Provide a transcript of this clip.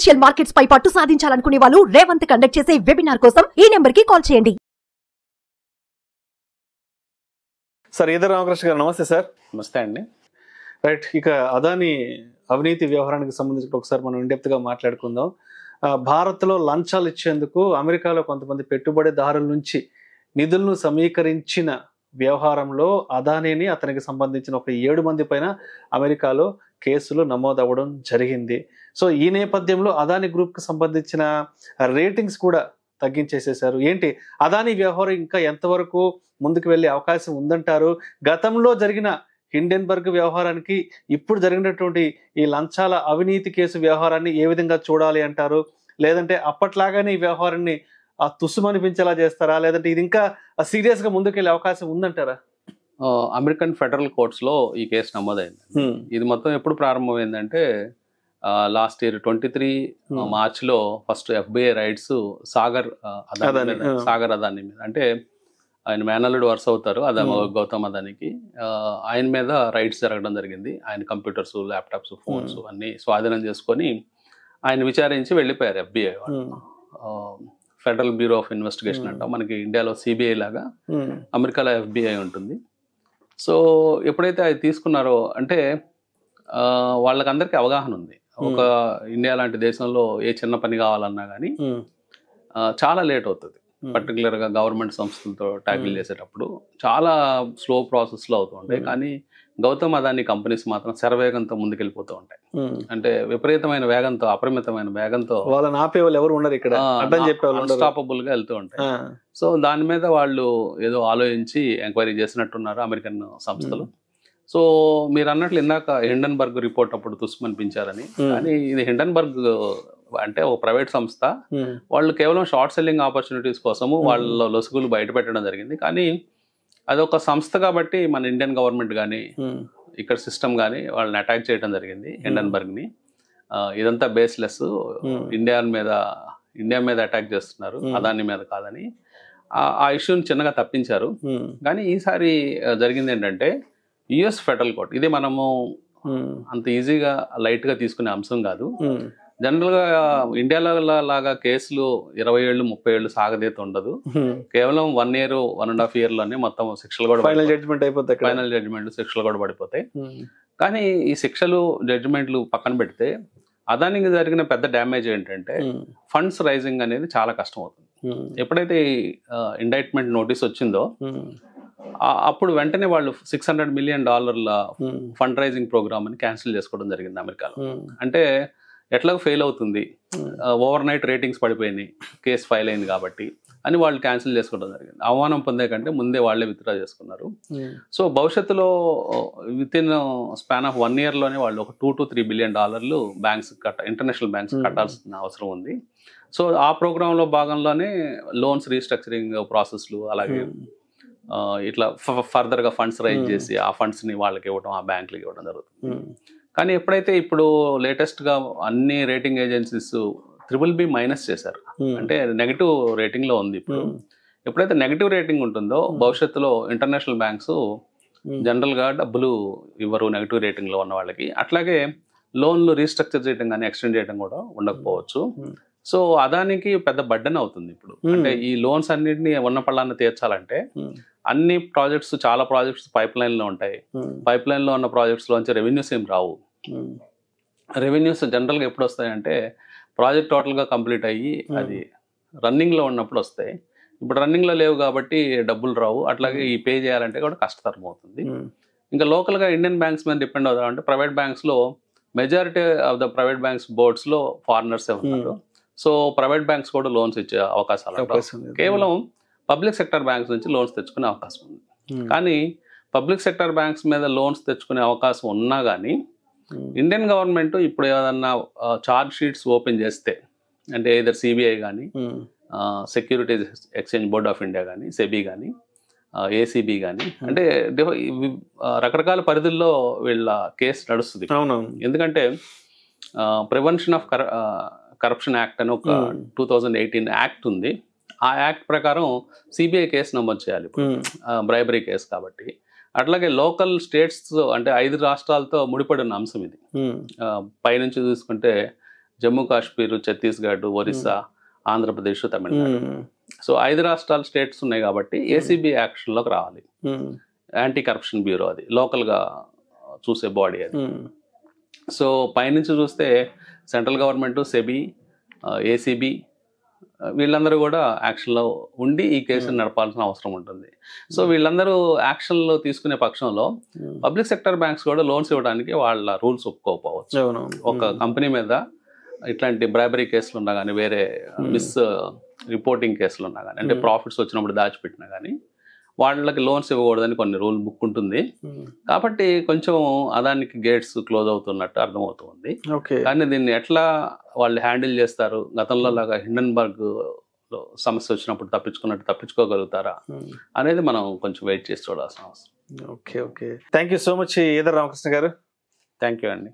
Financial markets పై పట్టు సాధించాలనుకునే వాళ్ళు Revanth conduct చేసే వెబినార్ కోసం ఈ నెంబర్ కి కాల్ చేయండి. సార్ ఈదర్ రామకృష్ణ గారు నమస్తే సార్. నమస్తే అండి. రైట్, ఇక అదాని అవినీతి వ్యవహారానికి సంబంధించి ఒకసారి మనం ఇండెప్త్గా మాట్లాడుకుందాం. భారత్లో లంచాలు ఇచ్చేందుకు అమెరికాలో కొంతమంది పెట్టుబడిదారుల నుంచి నిధులను సమీకరించిన వ్యవహారంలో అదానీని అతనికి సంబంధించిన ఒక 7 మంది పైన అమెరికాలో కేసులు నమోదవ్వడం జరిగింది. సో ఈ నేపథ్యంలో అదాని గ్రూప్కి సంబంధించిన రేటింగ్స్ కూడా తగ్గించేసేశారు. ఏంటి అదాని వ్యవహారం ఇంకా ఎంతవరకు ముందుకు వెళ్ళే అవకాశం ఉందంటారు? గతంలో జరిగిన హిండెన్బర్గ్ వ్యవహారానికి ఇప్పుడు జరిగినటువంటి ఈ లంచాల అవినీతి కేసు వ్యవహారాన్ని ఏ విధంగా చూడాలి అంటారు? లేదంటే అప్పట్లాగానే ఈ వ్యవహారాన్ని తుస్సుమనిపించేలా చేస్తారా? లేదంటే ఇది ఇంకా సీరియస్గా ముందుకెళ్ళే అవకాశం ఉందంటారా? అమెరికన్ ఫెడరల్ కోర్ట్స్లో ఈ కేసు నమోదైంది. ఇది మొత్తం ఎప్పుడు ప్రారంభమైందంటే లాస్ట్ ఇయర్ 23 మార్చ్లో first FBI raids Sagar Adani మీద, అంటే ఆయన మేనల్లుడు వరుస అవుతారు గౌతమ్ అదానికి, ఆయన మీద రైడ్స్ జరగడం జరిగింది. ఆయన కంప్యూటర్స్, ల్యాప్టాప్స్, ఫోన్స్ అన్ని స్వాధీనం చేసుకొని ఆయన విచారించి వెళ్ళిపోయారు FBI వాళ్ళు. ఫెడరల్ బ్యూరో ఆఫ్ ఇన్వెస్టిగేషన్ అంట, మనకి ఇండియాలో CBI లాగా అమెరికాలో FBI ఉంటుంది. సో ఎప్పుడైతే అది తీసుకున్నారో అంటే వాళ్ళకందరికీ అవగాహన ఉంది. ఒక ఇండియా లాంటి దేశంలో ఏ చిన్న పని కావాలన్నా కానీ చాలా లేట్ అవుతుంది. పర్టికులర్గా గవర్నమెంట్ సంస్థలతో ట్యాకిల్ చేసేటప్పుడు చాలా స్లో ప్రాసెస్లో అవుతూ ఉంటాయి. కానీ గౌతమ్ అదాని కంపెనీస్ మాత్రం శరవేగంతో ముందుకెళ్ళిపోతూ ఉంటాయి. అంటే విపరీతమైన వేగంతో, అపరిమితమైన వేగంతో వాళ్ళని ఆపే వాళ్ళు ఎవరు ఉండరు ఇక్కడ, అన్స్టాపబుల్ గా వెళ్తూ ఉంటాయి. సో దాని మీద వాళ్ళు ఏదో ఆలోచించి ఎంక్వైరీ చేసినట్టున్నారు అమెరికన్ సంస్థలు. సో మీరు అన్నట్లు ఇందాక హిండెన్బర్గ్ రిపోర్ట్ అప్పుడు తుస్మనిపించారని, కానీ ఇది హిండెన్బర్గ్ అంటే ఒక ప్రైవేట్ సంస్థ. వాళ్ళు కేవలం షార్ట్ సెల్లింగ్ ఆపర్చునిటీస్ కోసము వాళ్ళ లొసుగులు బయట పెట్టడం జరిగింది. కానీ అది ఒక సంస్థ కాబట్టి మన ఇండియన్ గవర్నమెంట్ కానీ ఇక్కడ సిస్టమ్ కానీ వాళ్ళని అటాక్ చేయడం జరిగింది హిండెన్బర్గ్ని. ఇదంతా బేస్లెస్, ఇండియా మీద అటాక్ చేస్తున్నారు, అదాని మీద కాదని ఆ ఇష్యూని చిన్నగా తప్పించారు. కానీ ఈసారి జరిగింది ఏంటంటే US ఫెడరల్ కోర్ట్, ఇది మనము అంత ఈజీగా లైట్గా తీసుకునే అంశం కాదు. జనరల్గా ఇండియాలో లాగా కేసులు 20 ఏళ్ళు 30 ఏళ్ళు సాగదీత ఉండదు. కేవలం 1 year 1.5 yearలోనే మొత్తం శిక్షలు కూడా ఫైనల్ జడ్జిమెంట్ అయిపోతాయి. ఫైనల్ జడ్జిమెంట్ శిక్షలు కూడా పడిపోతాయి. కానీ ఈ శిక్షలు జడ్జిమెంట్లు పక్కన పెడితే అదానికి జరిగిన పెద్ద డ్యామేజ్ ఏంటంటే ఫండ్స్ రైజింగ్ అనేది చాలా కష్టం అవుతుంది. ఎప్పుడైతే ఇండైట్మెంట్ నోటీస్ వచ్చిందో అప్పుడు వెంటనే వాళ్ళు $600 million ఫండ్ రైజింగ్ ప్రోగ్రామ్ అని క్యాన్సిల్ చేసుకోవడం జరిగింది అమెరికాలో. అంటే ఎట్లా ఫెయిల్ అవుతుంది, ఓవర్ నైట్ రేటింగ్స్ పడిపోయినాయి, కేసు ఫైల్ అయింది కాబట్టి అని వాళ్ళు క్యాన్సిల్ చేసుకోవడం జరిగింది. అవమానం పొందే కంటే ముందే వాళ్ళే విత్డ్రా చేసుకున్నారు. సో భవిష్యత్తులో విత్ ఇన్ స్పాన్ ఆఫ్ 1 yearలోనే వాళ్ళు ఒక $2 to 3 billion banks international banks కట్టాల్సిన అవసరం ఉంది. సో ఆ ప్రోగ్రాంలో భాగంలోనే లోన్స్ రీస్ట్రక్చరింగ్ ప్రాసెస్లు, అలాగే ఇట్లా ఫర్దర్గా ఫండ్స్ రైజ్ చేసి ఆ ఫండ్స్ని వాళ్ళకి ఇవ్వడం, ఆ బ్యాంకులకి ఇవ్వడం జరుగుతుంది. కానీ ఎప్పుడైతే ఇప్పుడు లేటెస్ట్గా అన్ని రేటింగ్ ఏజెన్సీస్ BBB- చేశారు, అంటే నెగిటివ్ రేటింగ్లో ఉంది. ఇప్పుడు ఎప్పుడైతే నెగిటివ్ రేటింగ్ ఉంటుందో భవిష్యత్తులో ఇంటర్నేషనల్ బ్యాంక్స్ జనరల్గా డబ్బులు ఇవ్వరు నెగిటివ్ రేటింగ్లో ఉన్న వాళ్ళకి. అట్లాగే లోన్లు రీస్ట్రక్చర్ చేయడం కానీ ఎక్స్టెండ్ చేయడం కూడా ఉండకపోవచ్చు. సో అదానికి పెద్ద బర్డెన్ అవుతుంది ఇప్పుడు. అంటే ఈ లోన్స్ అన్నింటినీ ఉన్న పళ్ళాన్ని తీర్చాలంటే అన్ని ప్రాజెక్ట్స్, చాలా ప్రాజెక్ట్స్ పైప్ లైన్లో ఉంటాయి. పైప్ లైన్లో ఉన్న ప్రాజెక్ట్స్లోంచి రెవెన్యూస్ ఏం రావు. రెవెన్యూస్ జనరల్గా ఎప్పుడు వస్తాయంటే ప్రాజెక్ట్ టోటల్గా కంప్లీట్ అయ్యి అది రన్నింగ్లో ఉన్నప్పుడు వస్తాయి. ఇప్పుడు రన్నింగ్లో లేవు కాబట్టి డబ్బులు రావు. అట్లాగే ఈ పే చేయాలంటే కూడా కష్టతరం అవుతుంది. ఇంకా లోకల్గా ఇండియన్ బ్యాంక్స్ మీద డిపెండ్ అవుతామంటే ప్రైవేట్ బ్యాంక్స్లో majority of the private banks బోర్డ్స్లో ఫారినర్సే ఉన్నారు. సో ప్రైవేట్ బ్యాంక్స్ కూడా లోన్స్ ఇచ్చే అవకాశాలు, కేవలం పబ్లిక్ సెక్టర్ బ్యాంక్స్ నుంచి లోన్స్ తెచ్చుకునే అవకాశం ఉంది. కానీ పబ్లిక్ సెక్టర్ బ్యాంక్స్ మీద లోన్స్ తెచ్చుకునే అవకాశం ఉన్నా కానీ ఇండియన్ గవర్నమెంట్ ఇప్పుడు ఏదన్నా ఛార్జ్ షీట్స్ ఓపెన్ చేస్తే, అంటే ఇదర్ CBI కానీ, securities exchange board of India కానీ, SEBI కానీ, ACB కానీ, అంటే రకరకాల పరిధుల్లో వీళ్ళ కేసు నడుస్తుంది. ఎందుకంటే ప్రివెన్షన్ ఆఫ్ కరప్షన్ యాక్ట్ అని ఒక 2018 యాక్ట్ ఉంది. ఆ యాక్ట్ ప్రకారం CBI కేసు నమోదు చేయాలి ఇప్పుడు, బ్రైబరీ కేసు కాబట్టి. అట్లాగే లోకల్ స్టేట్స్ అంటే 5 రాష్ట్రాలతో ముడిపడిన అంశం ఇది. పైనుంచి చూసుకుంటే జమ్మూ కాశ్మీర్, ఛత్తీస్గఢ్, ఒరిస్సా, ఆంధ్రప్రదేశ్, తమిళనాడు. సో 5 రాష్ట్రాలు స్టేట్స్ ఉన్నాయి కాబట్టి ఏసీబీ యాక్షన్లోకి రావాలి. యాంటీ కరప్షన్ బ్యూరో అది లోకల్గా చూసే బాడీ అది. సో పైనుంచి చూస్తే సెంట్రల్ గవర్నమెంట్, సెబీ, ఏసీబీ వీళ్ళందరూ కూడా యాక్షన్లో ఉండి ఈ కేసును నడపాల్సిన అవసరం ఉంటుంది. సో వీళ్ళందరూ యాక్షన్లో తీసుకునే పక్షంలో పబ్లిక్ సెక్టర్ బ్యాంక్స్ కూడా లోన్స్ ఇవ్వడానికి వాళ్ళ రూల్స్ ఒప్పుకోకపోవచ్చు. ఒక కంపెనీ మీద ఇట్లాంటి బ్రైబరీ కేసులు ఉన్నా కానీ, వేరే మిస్ రిపోర్టింగ్ కేసులు ఉన్నా కానీ, అంటే ప్రాఫిట్స్ వచ్చినప్పుడు దాచిపెట్టినా కానీ వాళ్ళకి లోన్స్ ఇవ్వకూడదని కొన్ని రూల్ బుక్ ఉంటుంది. కాబట్టి కొంచెం అదానికి గేట్స్ క్లోజ్ అవుతున్నట్టు అర్థమవుతుంది. కానీ దీన్ని ఎట్లా వాళ్ళు హ్యాండిల్ చేస్తారు, గతంలో లాగా హిండన్బర్గ్ లో సమస్య వచ్చినప్పుడు తప్పించుకున్నట్టు తప్పించుకోగలుగుతారా అనేది మనం కొంచెం వెయిట్ చేసి చూడాల్సిన అవసరం. Okay. Thank you so much Eedara Ramakrishna garu. Thank you అండి.